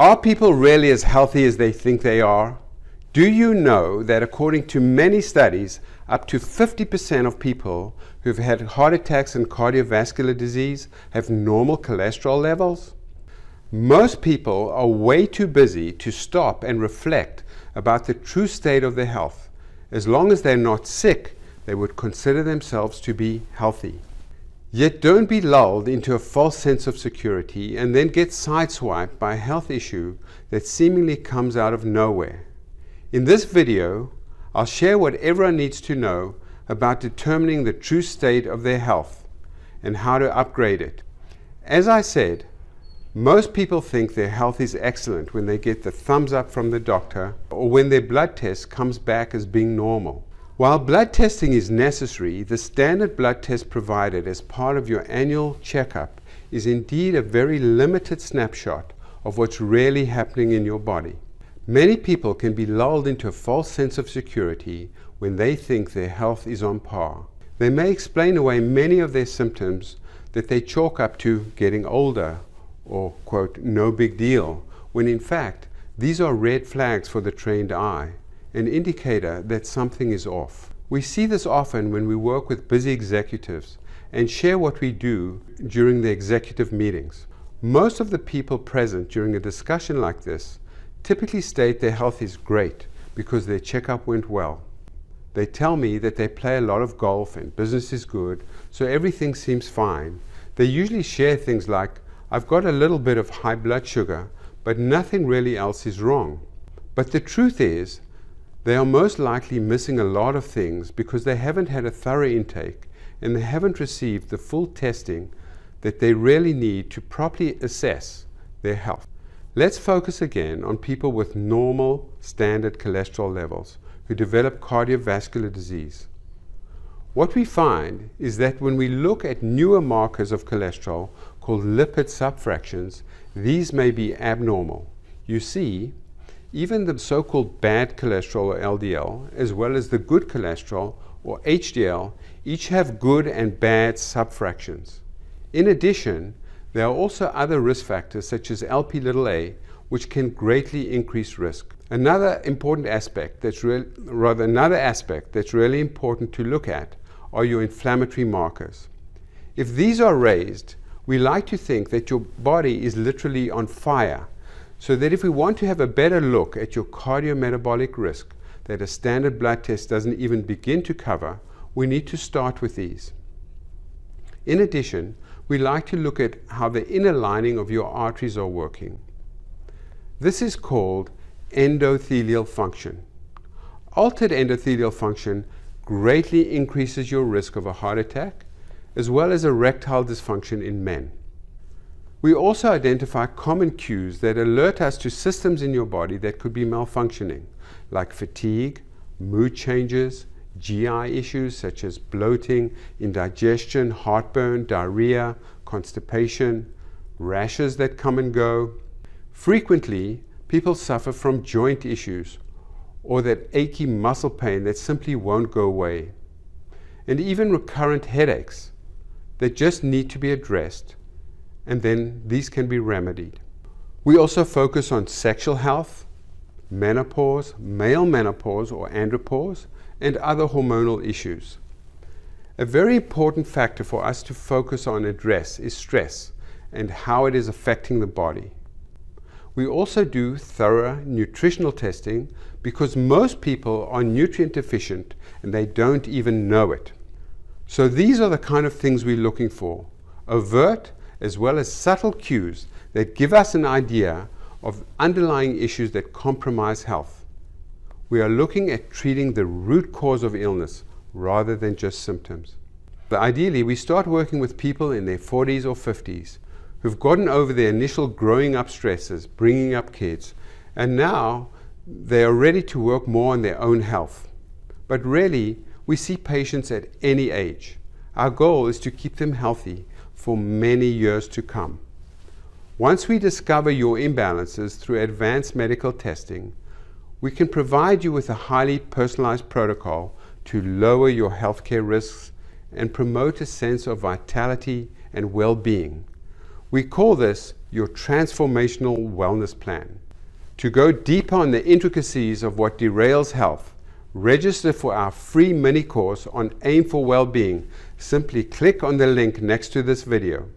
Are people really as healthy as they think they are? Do you know that according to many studies, up to 50% of people who've had heart attacks and cardiovascular disease have normal cholesterol levels? Most people are way too busy to stop and reflect about the true state of their health. As long as they're not sick, they would consider themselves to be healthy. Yet don't be lulled into a false sense of security and then get sideswiped by a health issue that seemingly comes out of nowhere. In this video, I'll share what everyone needs to know about determining the true state of their health and how to upgrade it. As I said, most people think their health is excellent when they get the thumbs up from the doctor or when their blood test comes back as being normal. While blood testing is necessary, the standard blood test provided as part of your annual checkup is indeed a very limited snapshot of what's really happening in your body. Many people can be lulled into a false sense of security when they think their health is on par. They may explain away many of their symptoms that they chalk up to getting older or, quote, no big deal, when in fact these are red flags for the trained eye, an indicator that something is off. We see this often when we work with busy executives and share what we do during the executive meetings. Most of the people present during a discussion like this typically state their health is great because their checkup went well. They tell me that they play a lot of golf and business is good, so everything seems fine. They usually share things like, I've got a little bit of high blood sugar, but nothing really else is wrong. But the truth is, they are most likely missing a lot of things because they haven't had a thorough intake and they haven't received the full testing that they really need to properly assess their health. Let's focus again on people with normal standard cholesterol levels who develop cardiovascular disease. What we find is that when we look at newer markers of cholesterol called lipid subfractions, these may be abnormal. You see, even the so-called bad cholesterol or LDL, as well as the good cholesterol or HDL, each have good and bad subfractions. In addition, there are also other risk factors such as Lp(a), which can greatly increase risk. Another aspect that's really important to look at are your inflammatory markers. If these are raised, we like to think that your body is literally on fire, so that if we want to have a better look at your cardiometabolic risk that a standard blood test doesn't even begin to cover, we need to start with these. In addition, we like to look at how the inner lining of your arteries are working. This is called endothelial function. Altered endothelial function greatly increases your risk of a heart attack, as well as erectile dysfunction in men. We also identify common cues that alert us to systems in your body that could be malfunctioning, like fatigue, mood changes, GI issues such as bloating, indigestion, heartburn, diarrhea, constipation, rashes that come and go. Frequently, people suffer from joint issues or that achy muscle pain that simply won't go away, and even recurrent headaches that just need to be addressed, and then these can be remedied. We also focus on sexual health, menopause, male menopause or andropause, and other hormonal issues. A very important factor for us to focus on and address is stress and how it is affecting the body. We also do thorough nutritional testing because most people are nutrient deficient and they don't even know it. So these are the kind of things we're looking for: overt as well as subtle cues that give us an idea of underlying issues that compromise health. We are looking at treating the root cause of illness rather than just symptoms. But ideally, we start working with people in their 40s or 50s who've gotten over their initial growing up stresses, bringing up kids, and now they are ready to work more on their own health. But really, we see patients at any age. Our goal is to keep them healthy for many years to come. Once we discover your imbalances through advanced medical testing, we can provide you with a highly personalized protocol to lower your healthcare risks and promote a sense of vitality and well-being. We call this your transformational wellness plan. To go deeper on the intricacies of what derails health, register for our free mini course on Aim for Wellbeing. Simply click on the link next to this video.